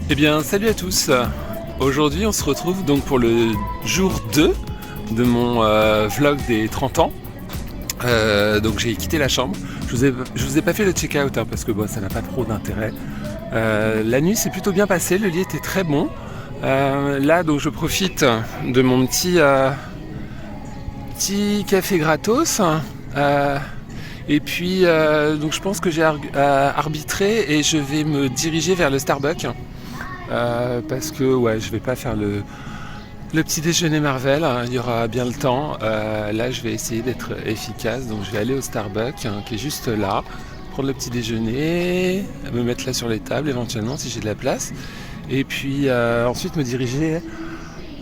Eh bien, salut à tous. Aujourd'hui, on se retrouve donc pour le jour 2 de mon vlog des 30 ans. Donc j'ai quitté la chambre. Je vous ai pas fait le check-out parce que bon, ça n'a pas trop d'intérêt. La nuit s'est plutôt bien passée, le lit était très bon. Là, donc je profite de mon petit café gratos. Et puis, donc je pense que j'ai arbitré et je vais me diriger vers le Starbucks. Parce que ouais, je vais pas faire le petit déjeuner Marvel, hein, il y aura bien le temps. Là, je vais essayer d'être efficace, donc je vais aller au Starbucks qui est juste là, prendre le petit déjeuner, me mettre là sur les tables éventuellement si j'ai de la place, et puis ensuite me diriger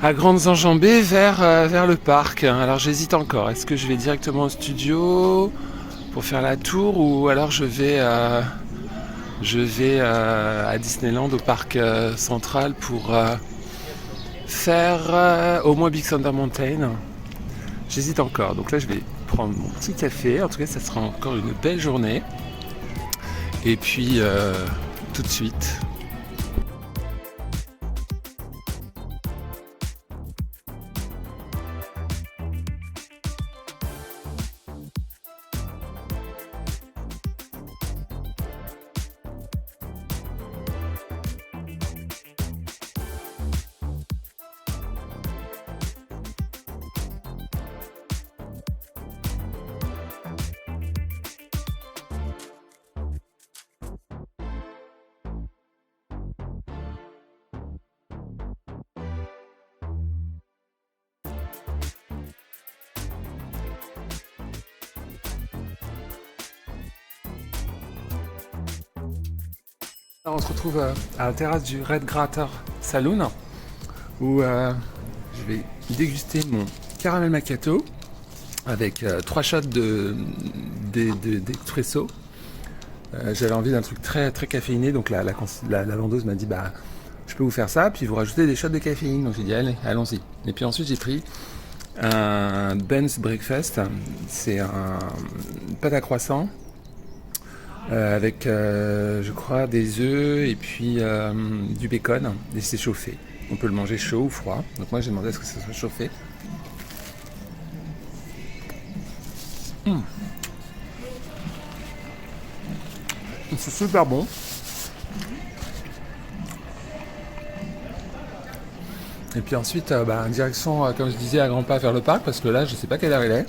à grandes enjambées vers le parc. Alors j'hésite encore, est-ce que je vais directement au studio pour faire la tour ou alors je vais à Disneyland au parc central pour faire au moins Big Thunder Mountain. J'hésite encore, donc là je vais prendre mon petit café. En tout cas ça sera encore une belle journée. Et puis tout de suite. On se retrouve à la terrasse du Red Grater Saloon où je vais déguster mon caramel macchiato avec 3 shots d'espresso. J'avais envie d'un truc très très caféiné, donc la vendeuse m'a dit bah je peux vous faire ça, puis vous rajoutez des shots de caféine. Donc j'ai dit allez, allons-y. Et puis ensuite j'ai pris un Ben's Breakfast, c'est un pâte à croissant avec je crois des œufs et puis du bacon, et c'est chauffé. On peut le manger chaud ou froid, donc moi j'ai demandé à ce que ça soit chauffé. C'est super bon. Et puis ensuite, direction, comme je disais, à grands pas vers le parc, parce que là, je sais pas quelle heure il est.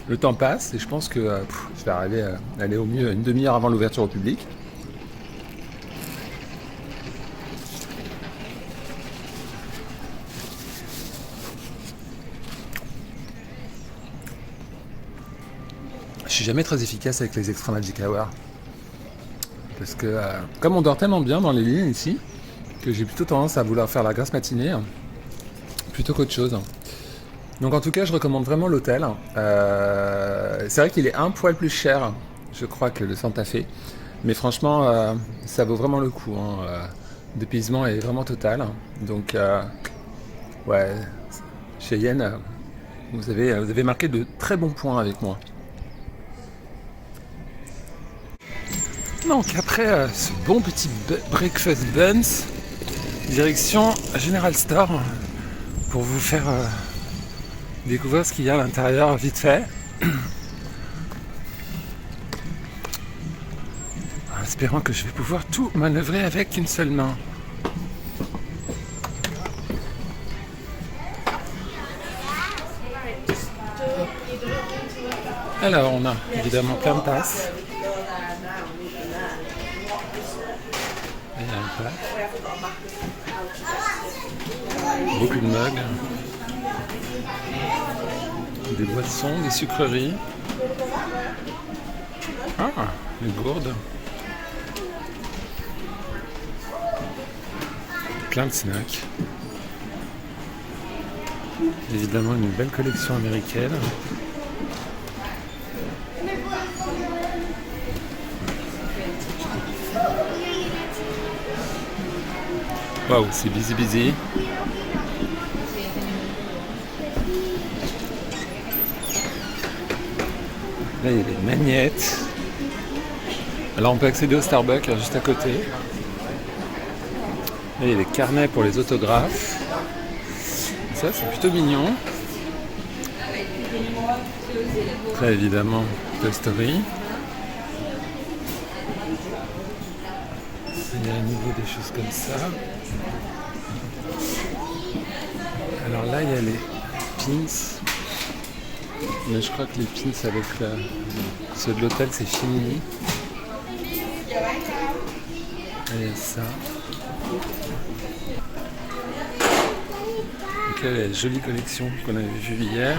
Le temps passe et je pense que je vais aller au mieux une demi-heure avant l'ouverture au public. Je suis jamais très efficace avec les Extra Magic Hour. Parce que comme on dort tellement bien dans les lignes ici, que j'ai plutôt tendance à vouloir faire la grasse matinée plutôt qu'autre chose. Donc en tout cas, je recommande vraiment l'hôtel. C'est vrai qu'il est un poil plus cher, je crois, que le Santa Fe. Mais franchement, ça vaut vraiment le coup. Le dépaysement est vraiment total. Donc, ouais, Cheyenne, vous avez marqué de très bons points avec moi. Donc après ce bon petit breakfast buns, direction General Store pour vous faire découvrir ce qu'il y a à l'intérieur vite fait. En espérant que je vais pouvoir tout manœuvrer avec une seule main. Alors on a évidemment plein de tasses. Il y a un plat. Beaucoup de mugs. Des boissons, des sucreries. Ah, des gourdes. Plein de snacks. Évidemment une belle collection américaine. Waouh, c'est busy. Là, il y a des magnettes. Alors, on peut accéder au Starbucks juste à côté. Là, il y a des carnets pour les autographes. Ça, c'est plutôt mignon. Là, évidemment, Toy Story. Il y a à nouveau des choses comme ça. Alors là, il y a les pins. Mais je crois que les pins avec ceux de l'hôtel, c'est fini. Et il y a ça. Donc là, il y a la jolie collection qu'on avait vue hier.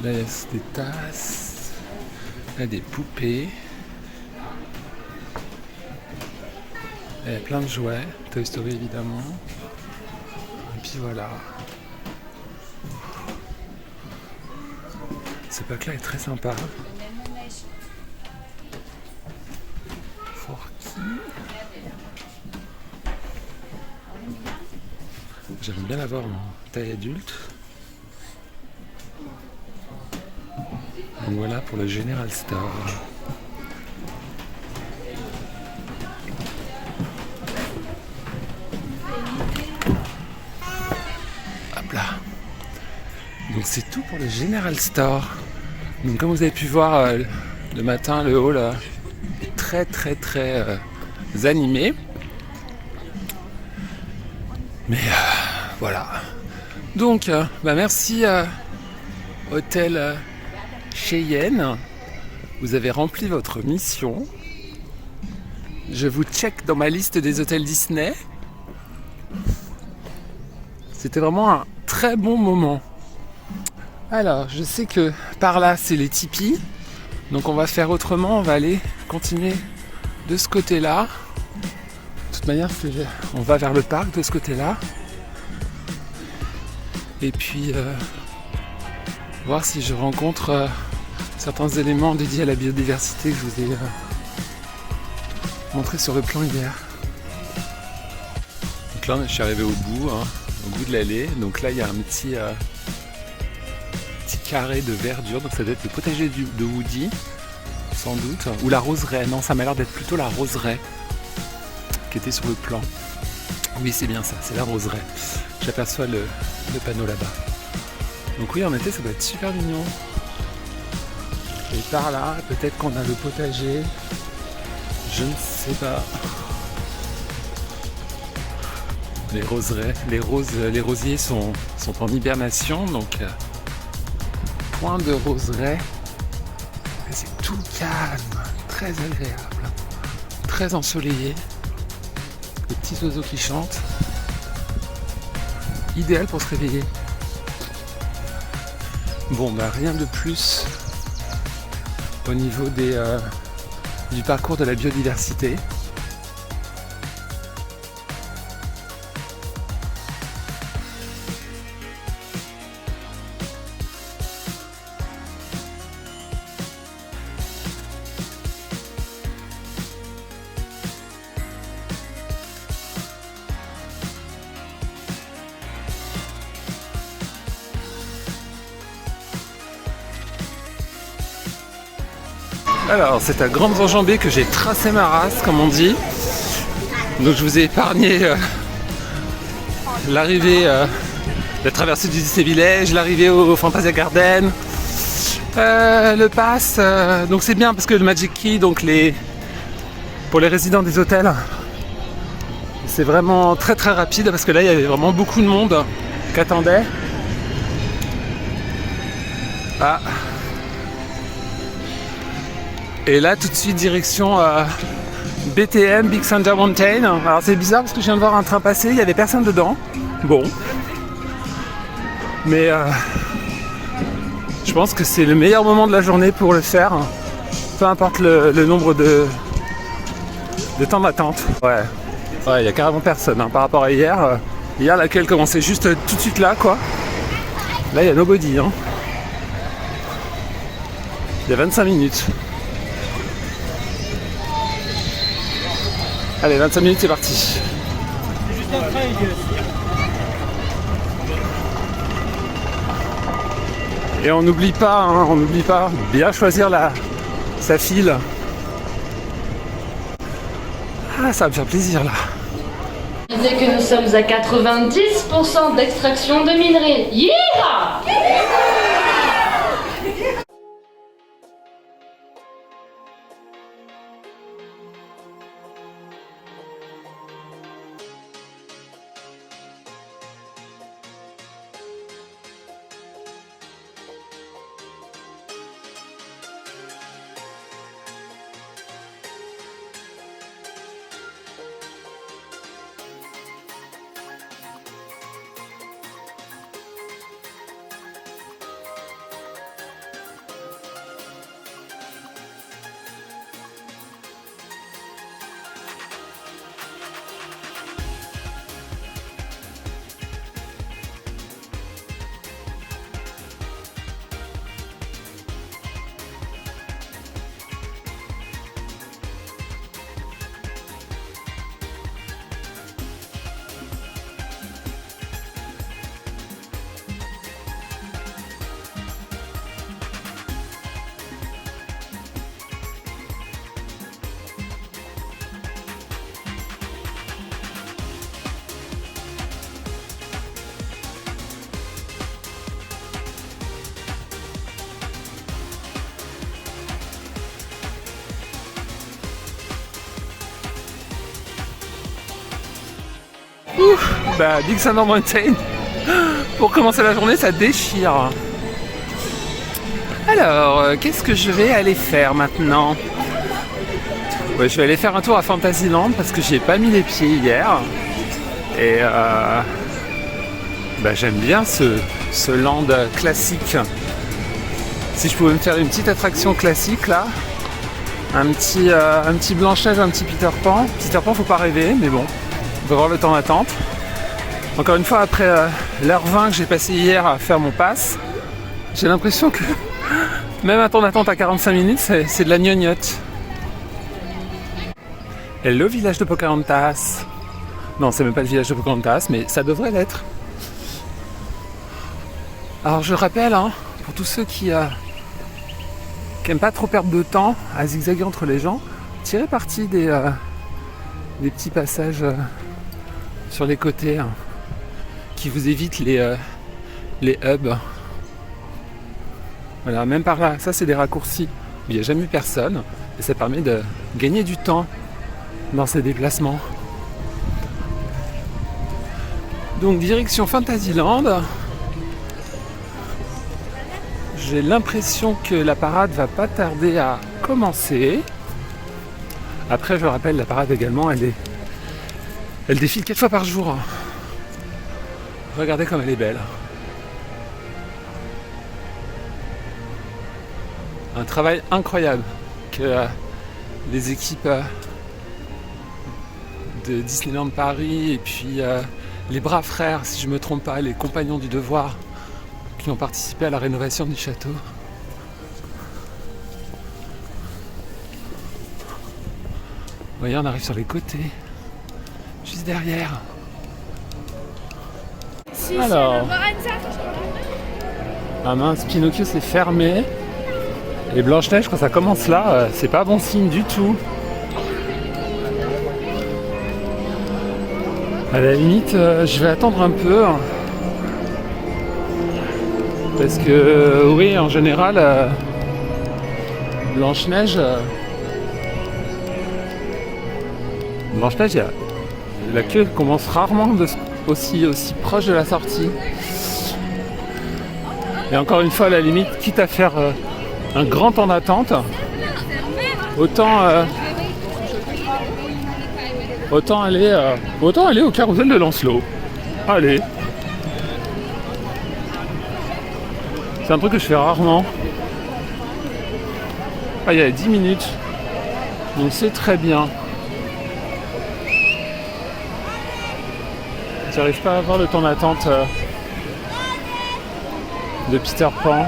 Là, il y a des tasses. Là, des poupées. Il y a plein de jouets. Toy Story, évidemment. Et puis voilà. Ce pack-là est très sympa. Forky. J'aimerais bien l'avoir en taille adulte. Donc voilà pour le General Store. Hop là. Donc c'est tout pour le General Store. Donc comme vous avez pu voir le matin, le hall est très animé. Mais voilà. Donc merci Hôtel Cheyenne. Vous avez rempli votre mission. Je vous check dans ma liste des hôtels Disney. C'était vraiment un très bon moment. Alors, je sais que par là, c'est les tipis. Donc on va faire autrement. On va aller continuer de ce côté-là. De toute manière, on va vers le parc de ce côté-là. Et puis, voir si je rencontre certains éléments dédiés à la biodiversité que je vous ai montré sur le plan hier. Donc là, je suis arrivé au bout de l'allée. Donc là, il y a un petit carré de verdure. Donc ça doit être le potager de Woody, sans doute. Ou la roseraie. Non, ça m'a l'air d'être plutôt la roseraie qui était sur le plan. Oui, c'est bien ça, c'est la roseraie. J'aperçois le panneau là-bas. Donc oui, en été, ça doit être super mignon. Et par là, peut-être qu'on a le potager. Je ne sais pas. Les roseraies, les rosiers sont en hibernation, donc point de roseraie. Et c'est tout calme, très agréable, très ensoleillé. Les petits oiseaux qui chantent. Idéal pour se réveiller. Bon, bah rien de plus au niveau du parcours de la biodiversité. Alors, c'est à grandes enjambées que j'ai tracé ma race, comme on dit. Donc je vous ai épargné l'arrivée, la traversée du Disney Village, l'arrivée au Fantasia Garden, le pass. Donc c'est bien parce que le Magic Key, donc pour les résidents des hôtels, c'est vraiment très rapide parce que là il y avait vraiment beaucoup de monde qui attendait. Ah. Et là tout de suite direction BTM, Big Thunder Mountain. Alors c'est bizarre parce que je viens de voir un train passer, il n'y avait personne dedans. Bon. Mais je pense que c'est le meilleur moment de la journée pour le faire. Peu importe le nombre de temps d'attente. Ouais, il n'y a carrément personne par rapport à hier. Hier laquelle commençait juste tout de suite là quoi. Là il y a nobody. Il y a 25 minutes. Allez, 25 minutes, c'est parti. Et on n'oublie pas, bien choisir sa file. Ah, ça va me faire plaisir là. Je disais que nous sommes à 90% d'extraction de minerais. Yeah! Bah, Big Thunder Mountain, pour commencer la journée, ça déchire. Alors, qu'est-ce que je vais aller faire maintenant? Ouais, je vais aller faire un tour à Fantasyland parce que j'y ai pas mis les pieds hier. Et bah, j'aime bien ce land classique. Si je pouvais me faire une petite attraction classique là, un petit Blanche-Neige, un petit Peter Pan. Peter Pan, faut pas rêver, mais bon, on va voir le temps d'attente. Encore une fois, après l'heure 20 que j'ai passé hier à faire mon pass, j'ai l'impression que même un temps d'attente à 45 minutes, c'est de la gnognotte. Hello village de Pocahontas. Non, c'est même pas le village de Pocahontas, mais ça devrait l'être. Alors je rappelle, hein, pour tous ceux qui aiment pas trop perdre de temps à zigzaguer entre les gens, tirez parti des petits passages sur les côtés, hein, qui vous évitent les hubs. Voilà, même par là, ça c'est des raccourcis où il n'y a jamais eu personne et ça permet de gagner du temps dans ces déplacements. Donc direction Fantasyland. J'ai l'impression que la parade va pas tarder à commencer. Après, je rappelle, la parade également, elle défile 4 fois par jour. Regardez comme elle est belle. Un travail incroyable que les équipes de Disneyland Paris et puis les braves frères, si je ne me trompe pas, les compagnons du devoir qui ont participé à la rénovation du château. Vous voyez, on arrive sur les côtés, juste derrière. Alors, ah mince, Pinocchio c'est fermé. Et Blanche-Neige, quand ça commence là, c'est pas bon signe du tout. À la limite, je vais attendre un peu. Parce que, oui, en général, Blanche-Neige, la queue commence rarement aussi proche de la sortie. Et encore une fois, à la limite, quitte à faire un grand temps d'attente, autant aller au carrousel de Lancelot. Allez. C'est un truc que je fais rarement. Ah, il y a 10 minutes. Donc c'est très bien. J'arrive pas à voir le temps d'attente de Peter Pan.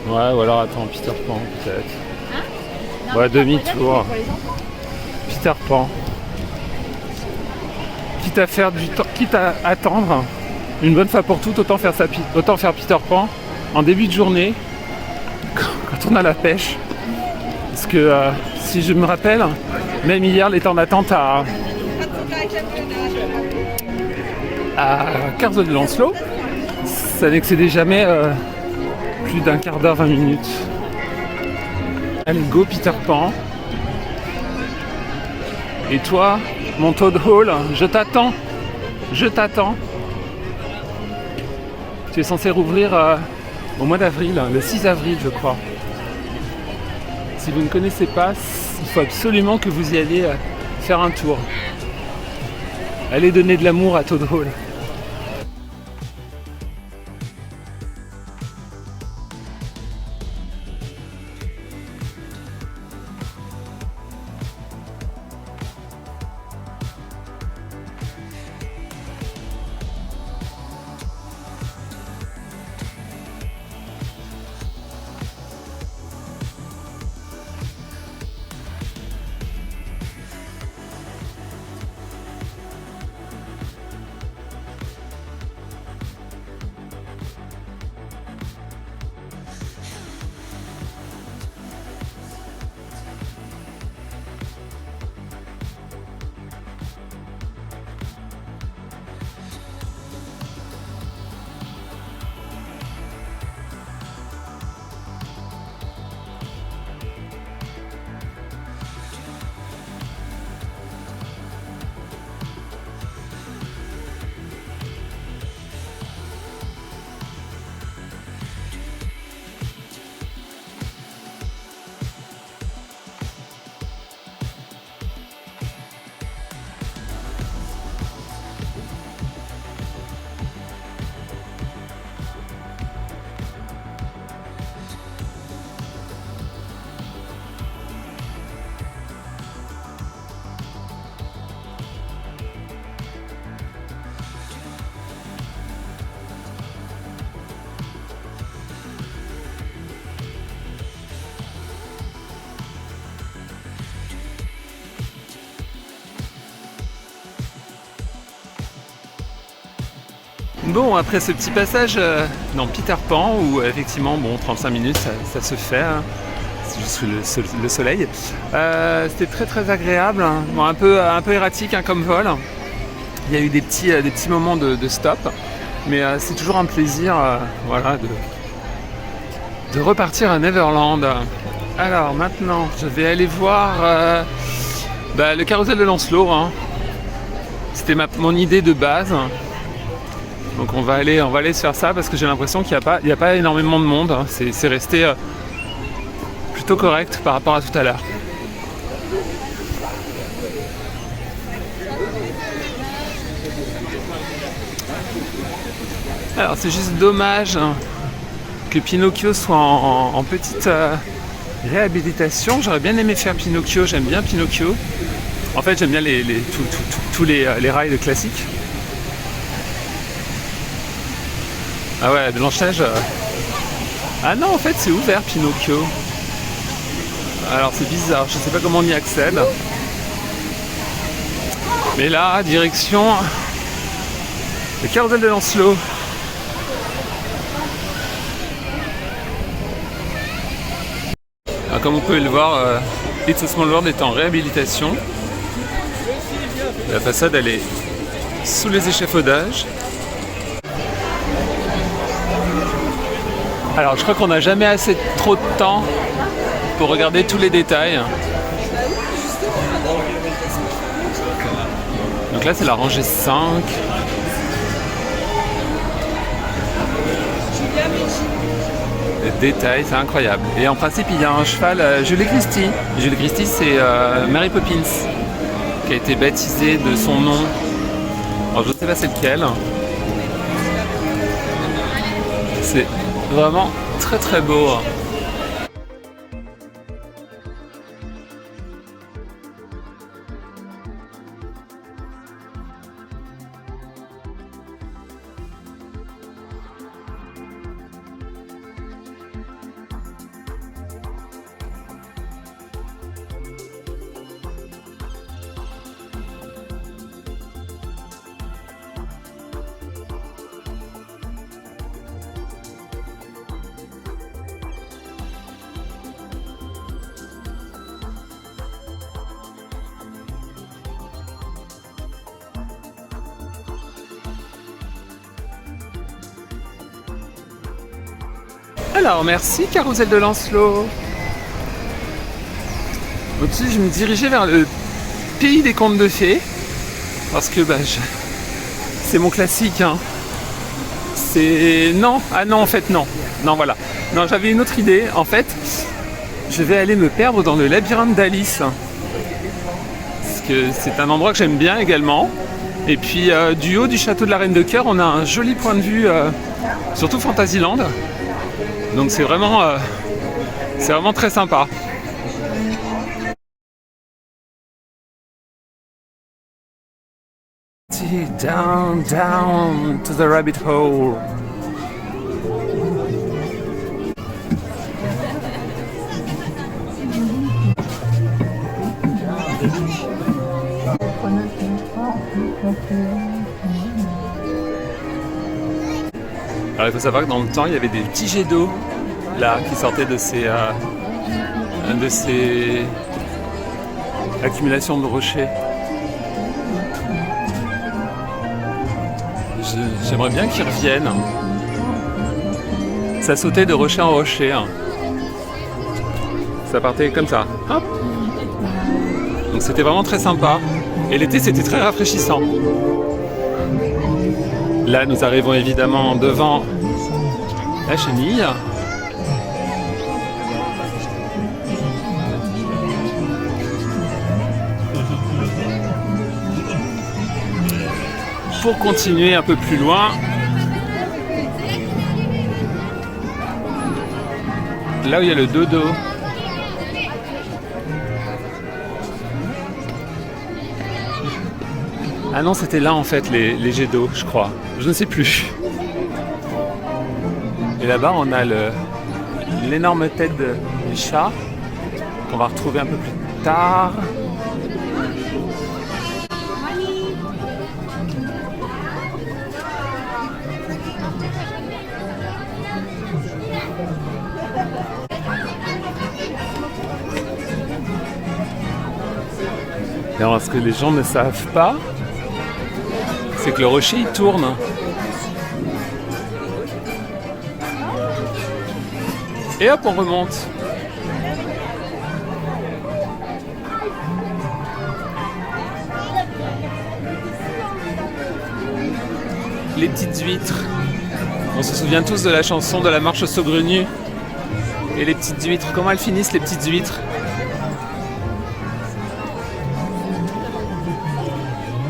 Ouais, ou alors attends, Peter Pan peut-être. Ouais, demi-tour. Peter Pan. Quitte à faire du temps, quitte à attendre une bonne fois pour toutes, autant faire Peter Pan en début de journée, quand quand on a la pêche. Parce que si je me rappelle, même hier, les temps d'attente à Carswell-de-Lancelot, ça n'excédait jamais plus d'un quart d'heure, 20 minutes. Allez, go Peter Pan. Et toi, mon Toad Hall, je t'attends. Je t'attends. Tu es censé rouvrir au mois d'avril, le 6 avril je crois. Si vous ne connaissez pas, il faut absolument que vous y alliez faire un tour. Allez donner de l'amour à Toad Hall. Bon, après ce petit passage dans Peter Pan, où effectivement, bon, 35 minutes, ça se fait, hein, c'est juste le soleil. C'était très très agréable, hein. Bon, un peu erratique hein, comme vol. Il y a eu des petits moments de stop, mais c'est toujours un plaisir voilà, de repartir à Neverland. Alors maintenant, je vais aller voir le carrousel de Lancelot. Hein. C'était mon idée de base. Donc on va aller se faire ça parce que j'ai l'impression qu'il n'y a pas énormément de monde. Hein. C'est resté plutôt correct par rapport à tout à l'heure. Alors c'est juste dommage que Pinocchio soit en petite réhabilitation. J'aurais bien aimé faire Pinocchio, j'aime bien Pinocchio. En fait j'aime bien tous les rides classiques. Ah ouais, Blanche-Neige. Ah non, en fait, c'est ouvert, Pinocchio. Alors, c'est bizarre, je sais pas comment on y accède. Mais là, direction le carrousel de Lancelot. Alors, comme vous pouvez le voir, It's a Small World est en réhabilitation. La façade, elle est sous les échafaudages. Alors je crois qu'on n'a jamais assez trop de temps pour regarder tous les détails. Donc là c'est la rangée 5. Les détails, c'est incroyable. Et en principe il y a un cheval Julie Christie. Julie Christie c'est Mary Poppins qui a été baptisée de son nom. Alors je ne sais pas c'est lequel. C'est vraiment très très beau. Alors, merci Carousel de Lancelot. Au-dessus, je me dirigeais vers le pays des contes de fées. Parce que c'est mon classique. Hein. C'est... Non, ah non, en fait, non. Non, voilà. Non, j'avais une autre idée. En fait, je vais aller me perdre dans le labyrinthe d'Alice. Parce que c'est un endroit que j'aime bien également. Et puis, du haut du château de la Reine de Cœur, on a un joli point de vue, surtout Fantasyland. Donc c'est vraiment très sympa. Down, down to the rabbit hole. Alors il faut savoir que dans le temps il y avait des petits jets d'eau là qui sortaient de ces accumulations de rochers. J'aimerais bien qu'ils reviennent. Ça sautait de rocher en rocher. Hein. Ça partait comme ça. Hop. Donc c'était vraiment très sympa. Et l'été c'était très rafraîchissant. Là nous arrivons évidemment devant la chenille. Pour continuer un peu plus loin, là où il y a le dodo. Ah non, c'était là en fait les jets d'eau, je crois. Je ne sais plus. Et là-bas, on a l'énorme tête du chat qu'on va retrouver un peu plus tard. Et alors, ce que les gens ne savent pas, c'est que le rocher il tourne. Et hop, on remonte. Les petites huîtres. On se souvient tous de la chanson de la marche saugrenue. Et les petites huîtres, comment elles finissent les petites huîtres?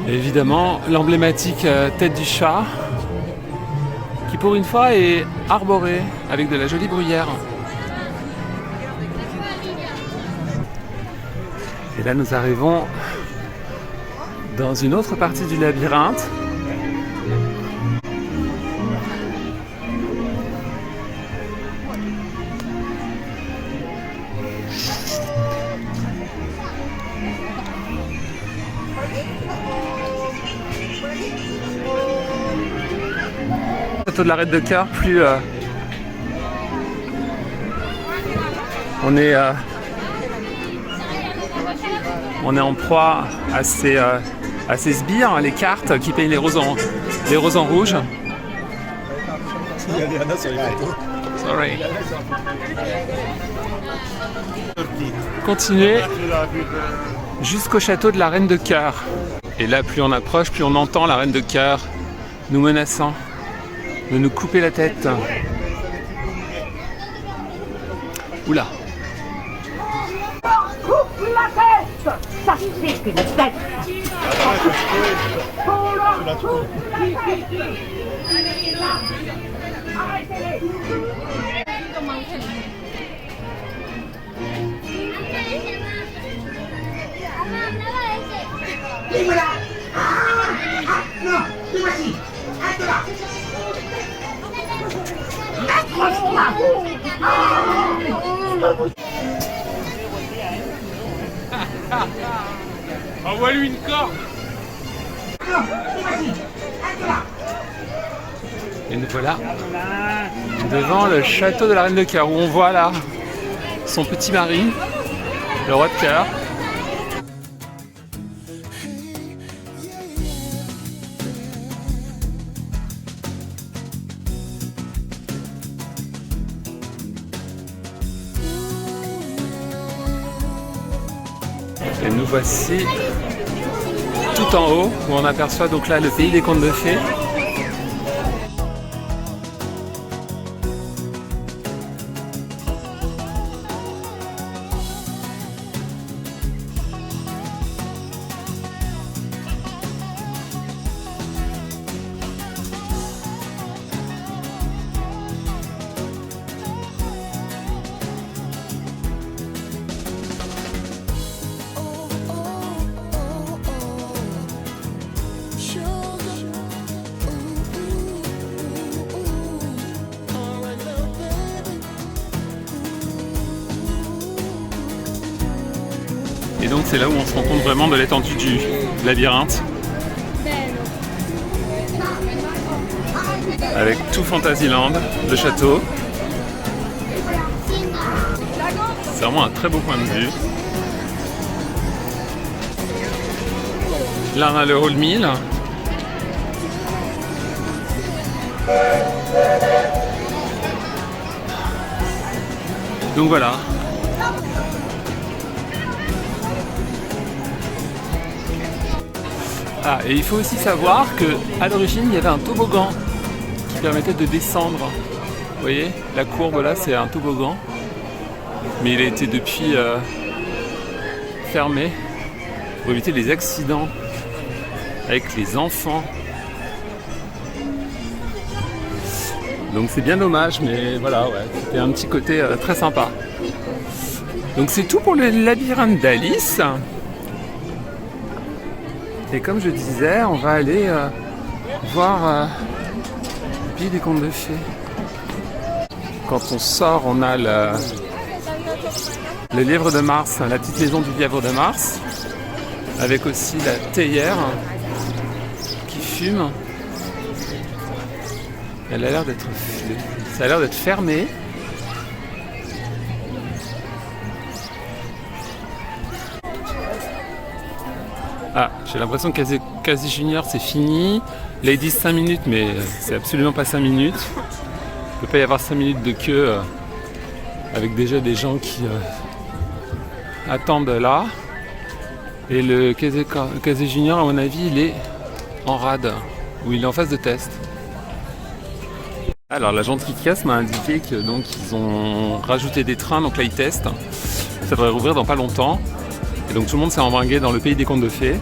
Évidemment, l'emblématique tête du chat, qui pour une fois est arborée avec de la jolie bruyère. Et là, nous arrivons dans une autre partie du labyrinthe. De la Reine de Cœur, plus on est en proie à ces sbires, les cartes qui peignent les roses en rouge. Sorry. Continuez jusqu'au château de la Reine de Cœur. Et là, plus on approche, plus on entend la Reine de Cœur nous menaçant de nous couper la tête. Oula. Coupe la tête. Ça c'est une tête. Envoie-lui une corde. Et nous voilà devant le château de la Reine de Cœur, où on voit là son petit mari, le roi de cœur. Et nous voici tout en haut où on aperçoit donc là le pays des contes de fées. Et donc c'est là où on se rend compte vraiment de l'étendue du labyrinthe. Avec tout Fantasyland, le château. C'est vraiment un très beau point de vue. Là on a le Hall 1000. Donc voilà. Ah, et il faut aussi savoir qu'à l'origine, il y avait un toboggan qui permettait de descendre. Vous voyez, la courbe là, c'est un toboggan. Mais il a été depuis fermé pour éviter les accidents avec les enfants. Donc c'est bien dommage, mais voilà, ouais, c'était un petit côté très sympa. Donc c'est tout pour le labyrinthe d'Alice. Et comme je disais, on va aller voir le pays des contes de fées. Quand on sort, on a le lièvre de Mars, la petite maison du lièvre de Mars, avec aussi la théière qui fume. Elle a l'air d'être, ça a l'air d'être fermé. Ah, j'ai l'impression que Casey Junior c'est fini. Ladies 5 minutes, mais c'est absolument pas 5 minutes. Il ne peut pas y avoir 5 minutes de queue avec déjà des gens qui attendent là. Et le Casey Junior, à mon avis, il est en rade, ou il est en phase de test. Alors l'agent de KitKat m'a indiqué que donc ils ont rajouté des trains, donc là ils testent. Ça devrait rouvrir dans pas longtemps. Et donc tout le monde s'est embringué dans le pays des contes de fées.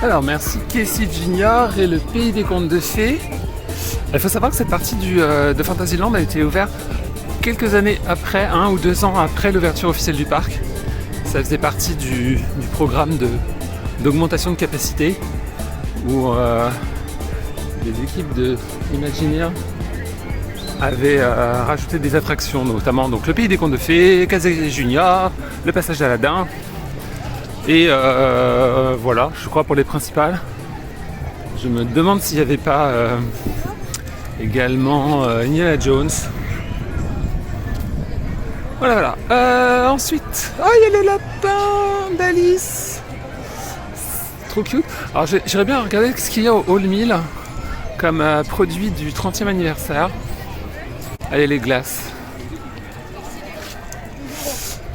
Alors merci Casey Junior et le pays des contes de fées. Il faut savoir que cette partie de Fantasyland a été ouverte quelques années après, 1 ou 2 ans après l'ouverture officielle du parc. Ça faisait partie du programme d'augmentation de capacité où les équipes de Imagineer avaient rajouté des attractions, notamment donc, le pays des contes de fées, Casey Junior, le passage d'Aladin. Et voilà, je crois pour les principales. Je me demande s'il n'y avait pas également Indiana Jones. Voilà. Ensuite, il y a le lapin d'Alice. Trop cute. Alors j'aimerais bien regarder ce qu'il y a au Hall 1000 comme produit du 30e anniversaire. Allez, les glaces.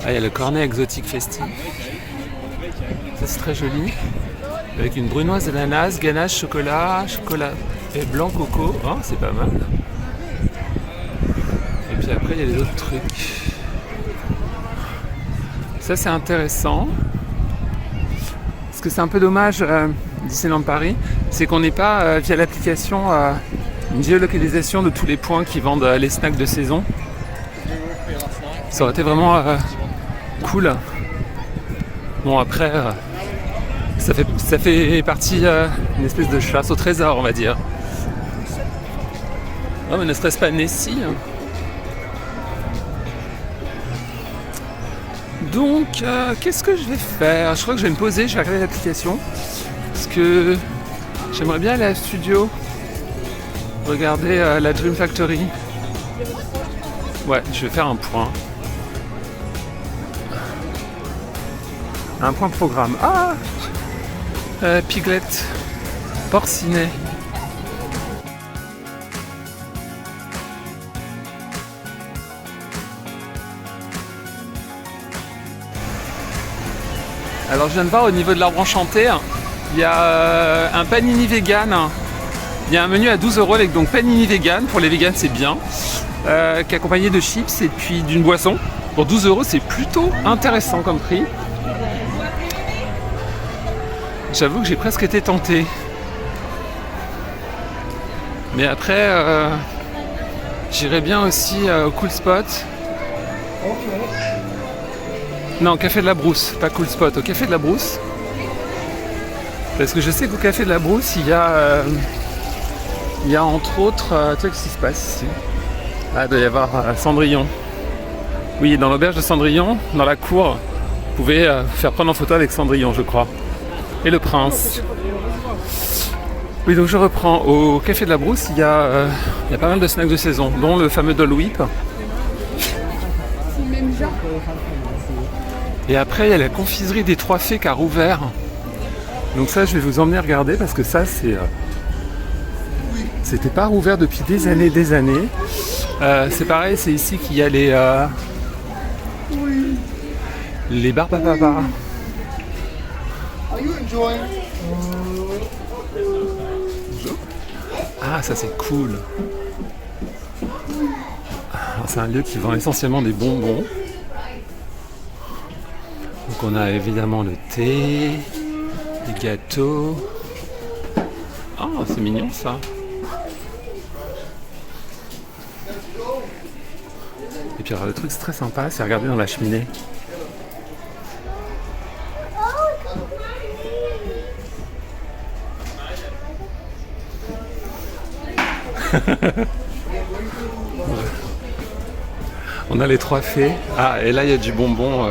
Il y a le cornet exotique festif. Ça c'est très joli. Avec une brunoise ananas, ganache, chocolat et blanc coco. Oh, c'est pas mal. Et puis après il y a les autres trucs. Ça c'est intéressant. Ce que c'est un peu dommage Disneyland Paris, c'est qu'on n'ait pas via l'application une géolocalisation de tous les points qui vendent les snacks de saison. Ça aurait été vraiment cool. Bon après, ça fait partie d'une espèce de chasse au trésor, on va dire. Oh, mais ne serait-ce pas Nessie. Donc, qu'est-ce que je vais faire? Je crois que je vais me poser, je vais regarder l'application. Parce que j'aimerais bien aller à la studio, regarder la Dream Factory. Ouais, je vais faire un point. Un point programme. Piglet, porcinet. Alors je viens de voir au niveau de l'arbre enchanté, il y a un panini vegan. Il y a un menu à 12 € avec donc panini vegan, pour les vegans c'est bien, qui est accompagné de chips et puis d'une boisson. Pour 12 € c'est plutôt intéressant comme prix. J'avoue que j'ai presque été tenté. Mais après, j'irais bien aussi au Cool Spot. Non, Café de la Brousse, pas Cool Spot, au Café de la Brousse. Parce que je sais qu'au Café de la Brousse, il y a entre autres... tu sais ce qui se passe ici? Il doit y avoir Cendrillon. Oui, dans l'auberge de Cendrillon, dans la cour, vous pouvez vous faire prendre en photo avec Cendrillon, je crois. Et le prince. Oui, donc je reprends. Au Café de la Brousse, il y a pas mal de snacks de saison, dont le fameux Dole Whip. Et après, il y a la confiserie des Trois Fées qui a rouvert. Donc ça, je vais vous emmener regarder parce que ça, c'était pas rouvert depuis des années. C'est pareil, c'est ici qu'il y a les barbes à papa. Ah, ça c'est cool. Alors, c'est un lieu qui vend essentiellement des bonbons. Donc on a évidemment le thé, les gâteaux. Ah, c'est mignon ça. Et puis alors le truc c'est très sympa, c'est regarder dans la cheminée. On a les Trois Fées. Ah, et là il y a du bonbon.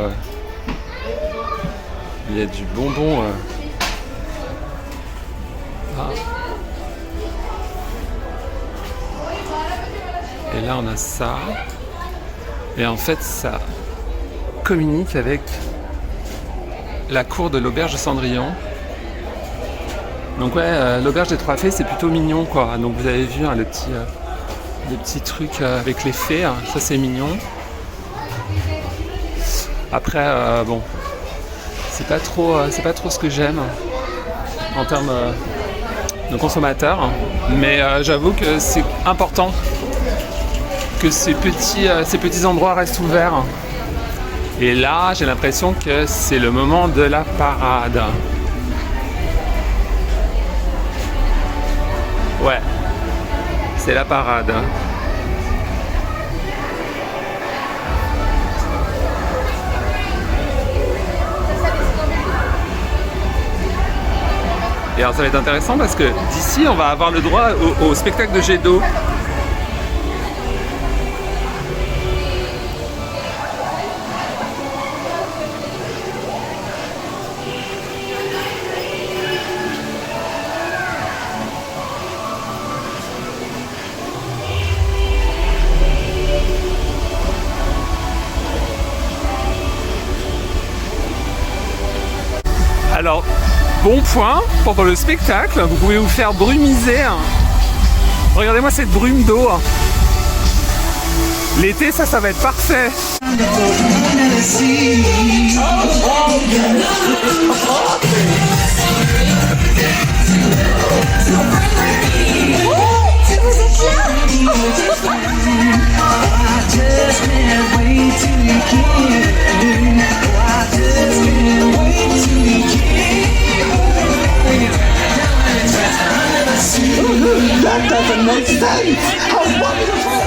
Il y a du bonbon. Et là on a ça. Et en fait ça communique avec la cour de l'auberge de Cendrillon. Donc ouais, l'auberge des Trois Fées c'est plutôt mignon quoi. Donc vous avez vu le petit truc avec les fées, ça c'est mignon. Après bon, c'est pas trop ce que j'aime en termes de consommateur, mais j'avoue que c'est important que ces petits endroits restent ouverts. Et là j'ai l'impression que c'est le moment de la parade. C'est la parade. Et alors ça va être intéressant parce que d'ici on va avoir le droit au spectacle de jet d'eau. Alors, bon point pendant le spectacle, vous pouvez vous faire brumiser. Regardez-moi cette brume d'eau. L'été, ça va être parfait. That doesn't make sense! How wonderful!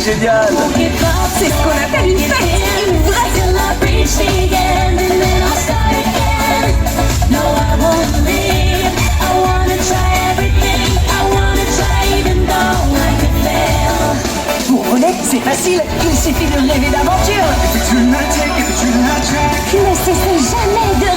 Génial! C'est ce qu'on appelle une fête! Une vraie Pour voler, c'est facile, il suffit de rêver d'aventure! If it's too much, Ne cessez jamais de